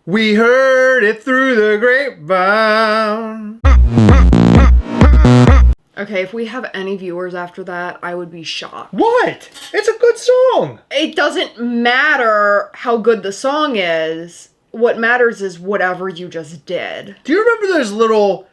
We heard it through the grapevine. Okay, if we have any viewers after that, I would be shocked. What? It's a good song. It doesn't matter how good the song is. What matters is whatever you just did. Do you remember those little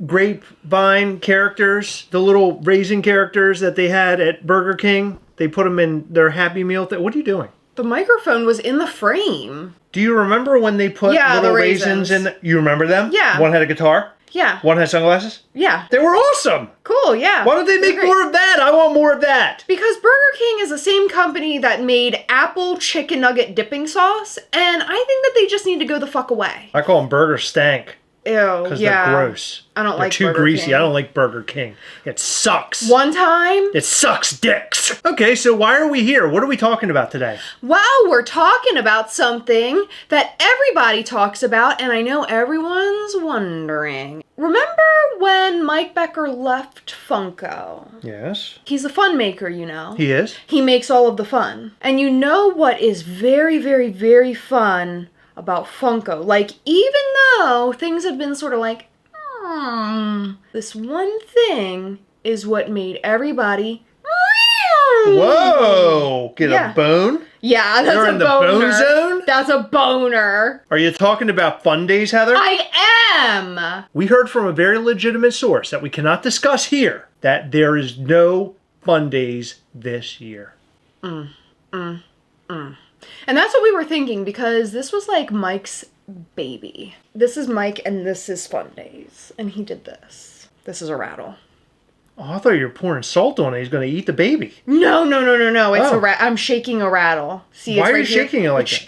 grapevine characters? The little raisin characters that they had at Burger King? They put them in their Happy Meal thing. What are you doing? The microphone was in the frame. Do you remember when they put little raisins in? You remember them? Yeah. One had a guitar? Yeah. One had sunglasses? Yeah. They were awesome. Cool, yeah. Why don't they make more of that? I want more of that. Because Burger King is the same company that made apple chicken nugget dipping sauce, and I think that they just need to go the fuck away. I call them burger stank. Ew, Because they're gross. I don't like too Burger greasy. King. I don't like Burger King. It sucks. One time... It sucks dicks. Okay, so why are we here? What are we talking about today? Well, we're talking about something that everybody talks about, and I know everyone's wondering. Remember when Mike Becker left Funko? Yes. He's a fun maker, you know. He is? He makes all of the fun. And you know what is very, very, very fun about Funko? Like, even though things have been sort of like, this one thing is what made everybody... Whoa! Get a bone? Yeah, that's You're a in the boner. bone zone? That's a boner. Are you talking about Fundays, Heather? I am! We heard from a very legitimate source that we cannot discuss here that there is no Fundays this year. And that's what we were thinking, because this was like Mike's baby. This is Mike and this is Fundays. And he did this. This is a rattle. Oh, I thought you were pouring salt on it. He's going to eat the baby. No. It's Oh. I'm shaking a rattle. See, Why it's are you right here. shaking it like that?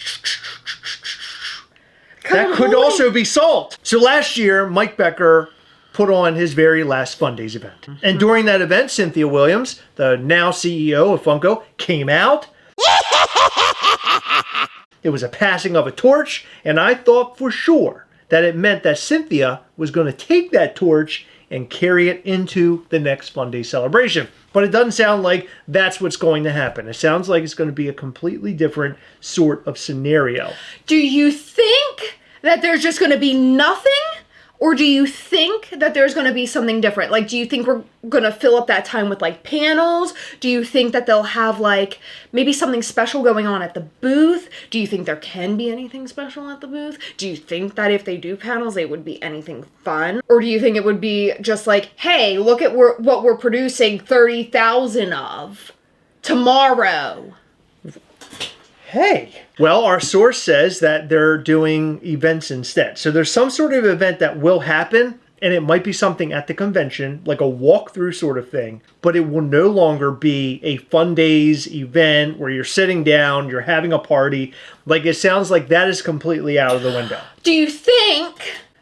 That could also be salt. So last year, Mike Becker put on his very last Fundays event. And during that event, Cynthia Williams, the now CEO of Funko, came out. It was a passing of a torch, and I thought for sure that it meant that Cynthia was going to take that torch and carry it into the next Funday celebration. But it doesn't sound like that's what's going to happen. It sounds like it's going to be a completely different sort of scenario. Do you think that there's just going to be nothing? Or do you think that there's going to be something different? Like, do you think we're going to fill up that time with, like, panels? Do you think that they'll have, like, maybe something special going on at the booth? Do you think there can be anything special at the booth? Do you think that if they do panels, it would be anything fun? Or do you think it would be just like, hey, look at what we're producing 30,000 of tomorrow? Hey. Well, our source says that they're doing events instead. So there's some sort of event that will happen, and it might be something at the convention, like a walkthrough sort of thing, but it will no longer be a Fundays event where you're sitting down, you're having a party. Like, it sounds like that is completely out of the window. Do you think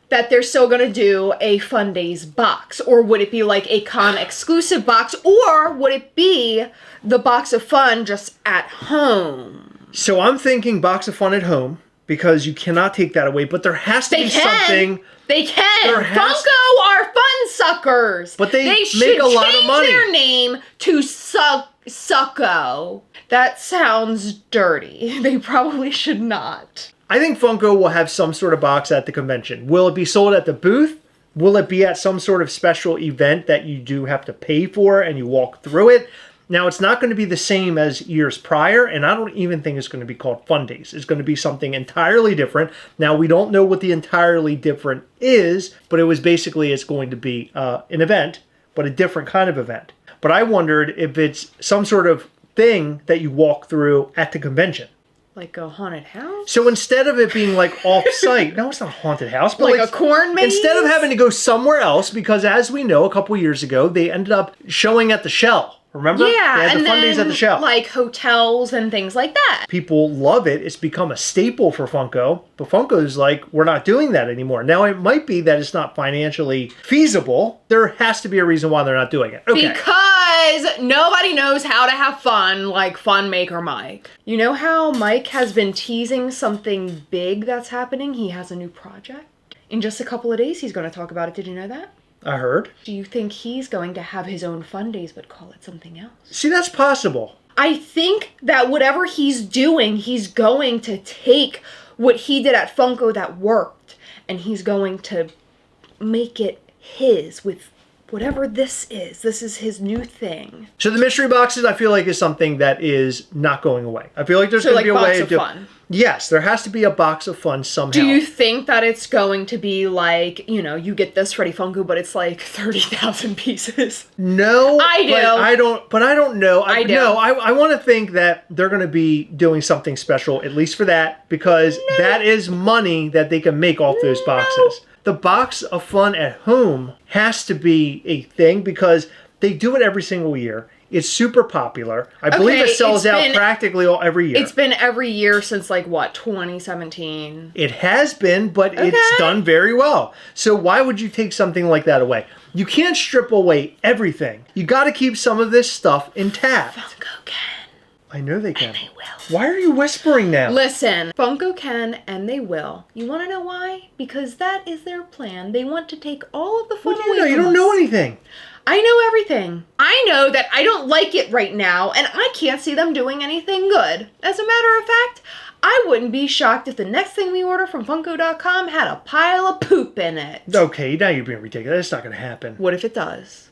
that they're still going to do a Fundays box? Or would it be like a con exclusive box? Or would it be the box of fun just at home? So I'm thinking box of fun at home, because you cannot take that away, but there has to be something. They can. Funko are fun suckers. But they make should a lot of change money. their name to Sucko. That sounds dirty. They probably should not. I think Funko will have some sort of box at the convention. Will it be sold at the booth? Will it be at some sort of special event that you do have to pay for and you walk through it? Now, it's not going to be the same as years prior, and I don't even think it's going to be called Fundays. It's going to be something entirely different. Now, we don't know what the entirely different is, but it was basically, it's going to be an event, but a different kind of event. But I wondered if it's some sort of thing that you walk through at the convention. Like a haunted house? So instead of it being like off-site, no, it's not a haunted house, but like a corn maze? Instead of having to go somewhere else, because as we know, a couple years ago, they ended up showing at the Shell. Remember? Yeah, they had and the Fundays at the Shell. like hotels and things like that. People love it. It's become a staple for Funko. But Funko's like, we're not doing that anymore. Now, it might be that it's not financially feasible. There has to be a reason why they're not doing it. Okay. Because nobody knows how to have fun like Fun Maker Mike. You know how Mike has been teasing something big that's happening? He has a new project. In just a couple of days, he's going to talk about it. Did you know that? I heard. Do you think he's going to have his own Fundays but call it something else? See, that's possible. I think that whatever he's doing, he's going to take what he did at Funko that worked, and he's going to make it his with whatever this is. This is his new thing. So the mystery boxes, I feel like, is something that is not going away. I feel like there's going to be a way to do. Fun. Yes, there has to be a box of fun somehow. Do you think that it's going to be like, you know, you get this Freddy Funko, but it's like 30,000 pieces? No, I do. But I don't know. I do. No, I want to think that they're going to be doing something special, at least for that, because that is money that they can make off those boxes. The box of fun at home has to be a thing because they do it every single year. It's super popular. I believe it sells out practically every year. It's been every year since, like, what, 2017? It has been, but it's done very well. So why would you take something like that away? You can't strip away everything. You got to keep some of this stuff intact. Funko can. I know they can. And they will. Why are you whispering now? Listen, Funko can and they will. You want to know why? Because that is their plan. They want to take all of the fun away from us. You don't know anything. I know everything. I know that I don't like it right now, and I can't see them doing anything good. As a matter of fact, I wouldn't be shocked if the next thing we order from Funko.com had a pile of poop in it. Okay, now you're being ridiculous. That's not going to happen. What if it does?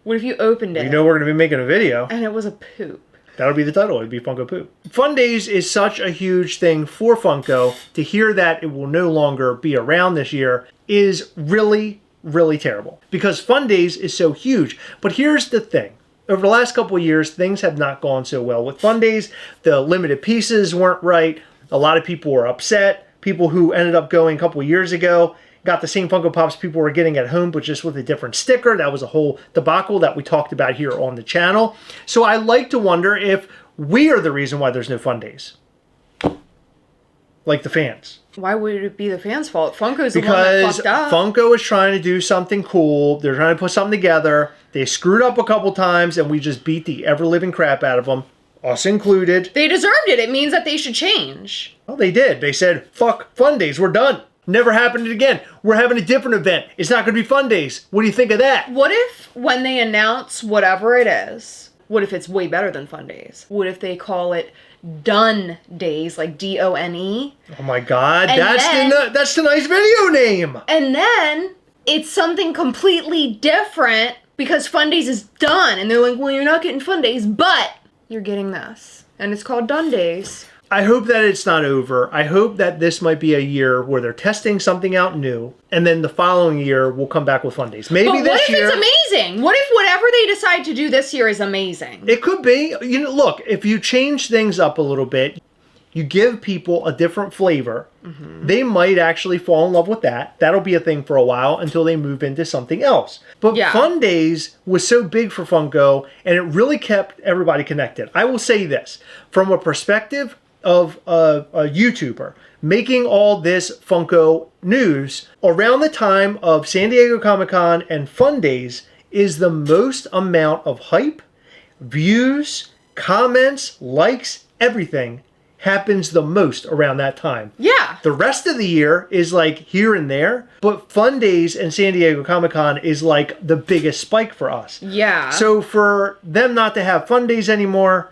What if you opened it? You know we're going to be making a video. And it was a poop. That'll be the title. It'd be Funko Poop. Fundays is such a huge thing for Funko. To hear that it will no longer be around this year is really, really terrible. Because Fundays is so huge. But here's the thing. Over the last couple of years, things have not gone so well with Fundays. The limited pieces weren't right. A lot of people were upset. People who ended up going a couple of years ago got the same Funko Pops people were getting at home, but just with a different sticker. That was a whole debacle that we talked about here on the channel. So I like to wonder if we are the reason why there's no Fundays. Like the fans. Why would it be the fans' fault? Funko's the one that fucked up. Funko is trying to do something cool. They're trying to put something together. They screwed up a couple times, and we just beat the ever-living crap out of them. Us included. They deserved it. It means that they should change. Well, they did. They said, fuck Fundays. We're done. Never happened again. We're having a different event. It's not going to be Fundays. What do you think of that? What if when they announce whatever it is, what if it's way better than Fundays? What if they call it Donedays, like D-O-N-E? Oh my God, and that's the nice video name. And then it's something completely different because Fundays is done. And they're like, well, you're not getting Fundays, but you're getting this. And it's called Donedays. I hope that it's not over. I hope that this might be a year where they're testing something out new, and then the following year we'll come back with Fundays. Maybe but this year. What if it's amazing? What if whatever they decide to do this year is amazing? It could be. You know, look, if you change things up a little bit, you give people a different flavor, they might actually fall in love with that. That'll be a thing for a while until they move into something else. But Fundays was so big for Funko, and it really kept everybody connected. I will say this, from a perspective of a YouTuber making all this Funko news around the time of San Diego Comic-Con and Fundays is the most amount of hype, views, comments, likes, everything happens the most around that time. Yeah. The rest of the year is like here and there, but Fundays and San Diego Comic-Con is like the biggest spike for us. Yeah. So for them not to have Fundays anymore,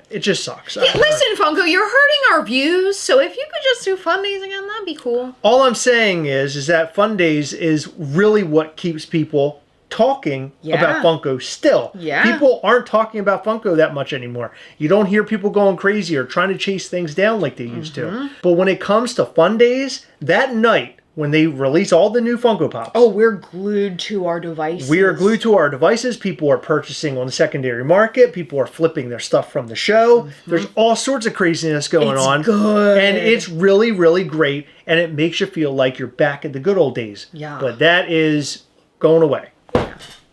it just sucks. Yeah, listen, Funko, you're hurting our views, so if you could just do Fundays again, that'd be cool. All I'm saying is that Fundays is really what keeps people talking about Funko still. Yeah. People aren't talking about Funko that much anymore. You don't hear people going crazy or trying to chase things down like they used to. But when it comes to Fundays, that night, when they release all the new Funko Pops. Oh, we're glued to our devices. We are glued to our devices. People are purchasing on the secondary market. People are flipping their stuff from the show. There's all sorts of craziness going on. Good. And it's really, really great. And it makes you feel like you're back in the good old days. Yeah. But that is going away.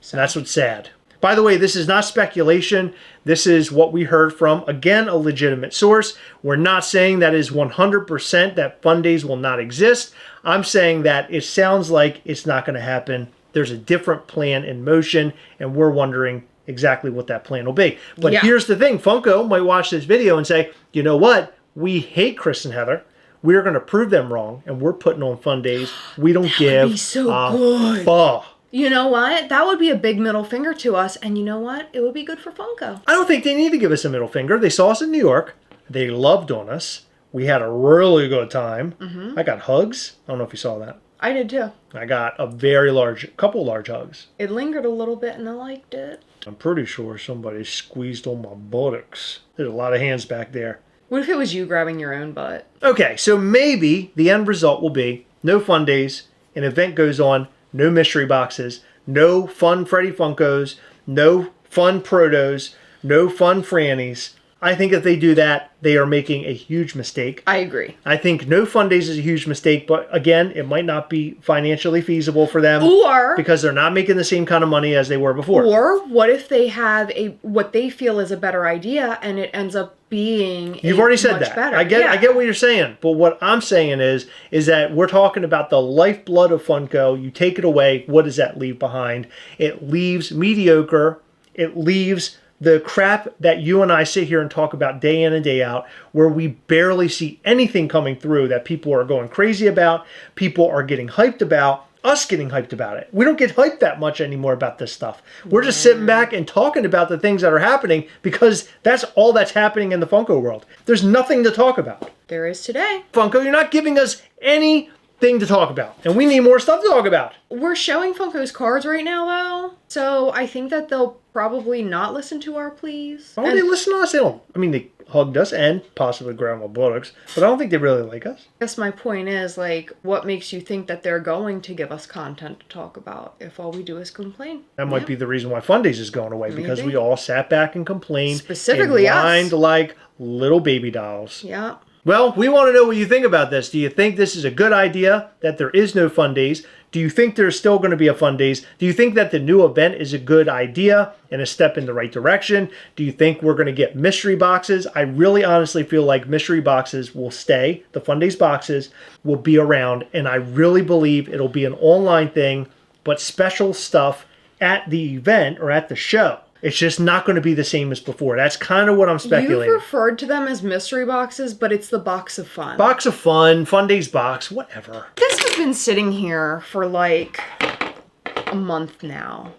So that's what's sad. By the way, this is not speculation. This is what we heard from, again, a legitimate source. We're not saying that is 100% that Fundays will not exist. I'm saying that it sounds like it's not going to happen. There's a different plan in motion, and we're wondering exactly what that plan will be. But here's the thing. Funko might watch this video and say, you know what? We hate Chris and Heather. We're going to prove them wrong, and we're putting on Fundays. We don't give would be so good. fuck. You know what? That would be a big middle finger to us. And you know what? It would be good for Funko. I don't think they need to give us a middle finger. They saw us in New York. They loved on us. We had a really good time. I got hugs. I don't know if you saw that. I did too. I got a couple large hugs. It lingered a little bit and I liked it. I'm pretty sure somebody squeezed on my buttocks. There's a lot of hands back there. What if it was you grabbing your own butt? Okay, so maybe the end result will be no fun days, an event goes on, no mystery boxes, no fun Freddy Funkos, no fun Protos, no fun Frannies. I think if they do that, they are making a huge mistake. I agree. I think no fun days is a huge mistake, but again, it might not be financially feasible for them. Or because they're not making the same kind of money as they were before. Or what if they have what they feel is a better idea and it ends up being You've already said much that. better. I get what you're saying, but what I'm saying is that we're talking about the lifeblood of Funko. You take it away, what does that leave behind? It leaves mediocre. It leaves the crap that you and I sit here and talk about day in and day out, where we barely see anything coming through that people are going crazy about, people are getting hyped about, us getting hyped about it. We don't get hyped that much anymore about this stuff. We're just sitting back and talking about the things that are happening because that's all that's happening in the Funko world. There's nothing to talk about. There is today. Funko, you're not giving us anything to talk about, and we need more stuff to talk about. We're showing Funko's cards right now, though, so I think that they'll probably not listen to our pleas. Why would they listen to us? They don't. I mean, they hugged us and possibly grabbed my buttocks, but I don't think they really like us. I guess my point is, like, what makes you think that they're going to give us content to talk about if all we do is complain? That might be the reason why Fundays is going away, because we all sat back and complained. Specifically and us. whined like little baby dolls. Yeah. Well, we want to know what you think about this. Do you think this is a good idea, that there is no Fun Days? Do you think there's still going to be a Fun Days? Do you think that the new event is a good idea and a step in the right direction? Do you think we're going to get mystery boxes? I really honestly feel like mystery boxes will stay. The Fun Days boxes will be around, and I really believe it'll be an online thing, but special stuff at the event or at the show. It's just not going to be the same as before. That's kind of what I'm speculating. You've referred to them as mystery boxes, but it's the box of fun. Box of fun, Fun Days box, whatever. This has been sitting here for like a month now.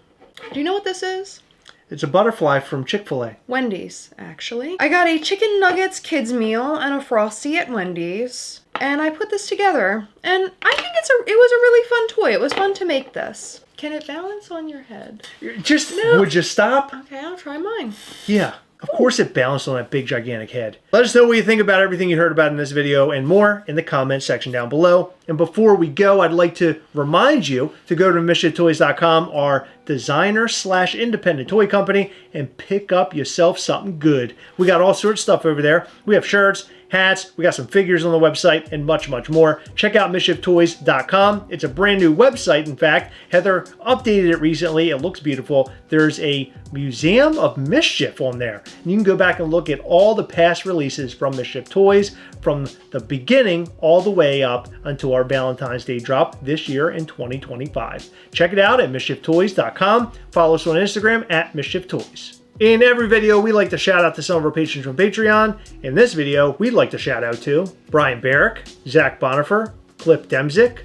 Do you know what this is? It's a butterfly from Chick-fil-A. Wendy's, actually. I got a chicken nuggets kids meal and a Frosty at Wendy's, and I put this together. And I think it was a really fun toy. It was fun to make this. Can it balance on your head? Would you stop? Okay, I'll try mine. Yeah, of course it balanced on that big gigantic head. Let us know what you think about everything you heard about in this video and more in the comment section down below. And before we go, I'd like to remind you to go to MISCHIEFtoys.com, our designer/independent toy company, and pick up yourself something good. We got all sorts of stuff over there. We have shirts, hats, we got some figures on the website, and much, much more. Check out MISCHIEFtoys.com. It's a brand new website, in fact. Heather updated it recently. It looks beautiful. There's a Museum of Mischief on there. And you can go back and look at all the past releases from Mischief Toys, from the beginning all the way up until our Valentine's Day drop this year in 2025. Check it out at MISCHIEFtoys.com. Follow us on Instagram at MISCHIEFtoys. In every video, we like to shout out to some of our patrons from Patreon. In this video, we'd like to shout out to Brian Barrick, Zach Bonifer, Cliff Demzik,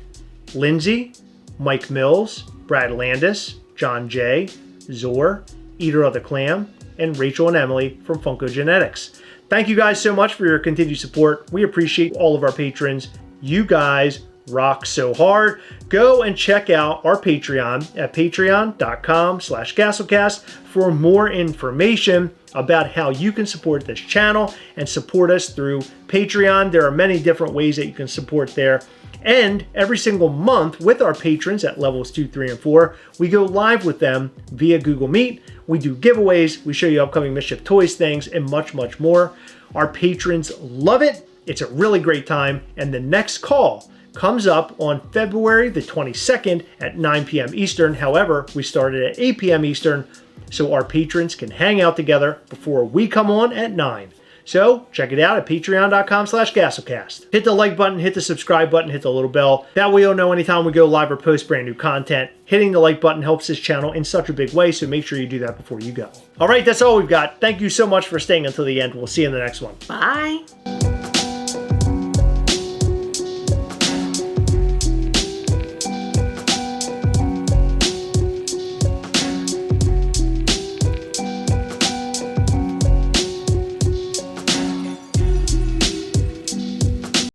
Lindsay, Mike Mills, Brad Landis, John J, Zor, Eater of the Clam, and Rachel and Emily from Funko Genetics. Thank you guys so much for your continued support. We appreciate all of our patrons. You guys rock so hard. Go and check out our Patreon at patreon.com/Gastlecast for more information about how you can support this channel and support us through Patreon. There are many different ways that you can support there. And every single month with our patrons at levels 2, 3, and 4, we go live with them via Google Meet. We do giveaways, we show you upcoming Mischief Toys things, and much, much more. Our patrons love it. It's a really great time. And the next call comes up on February the 22nd at 9 p.m. Eastern. However, we started at 8 p.m. Eastern, so our patrons can hang out together before we come on at 9. So check it out at patreon.com/Gastlecast. Hit the like button, hit the subscribe button, hit the little bell. That way you'll know anytime we go live or post brand new content. Hitting the like button helps this channel in such a big way, so make sure you do that before you go. All right, that's all we've got. Thank you so much for staying until the end. We'll see you in the next one. Bye.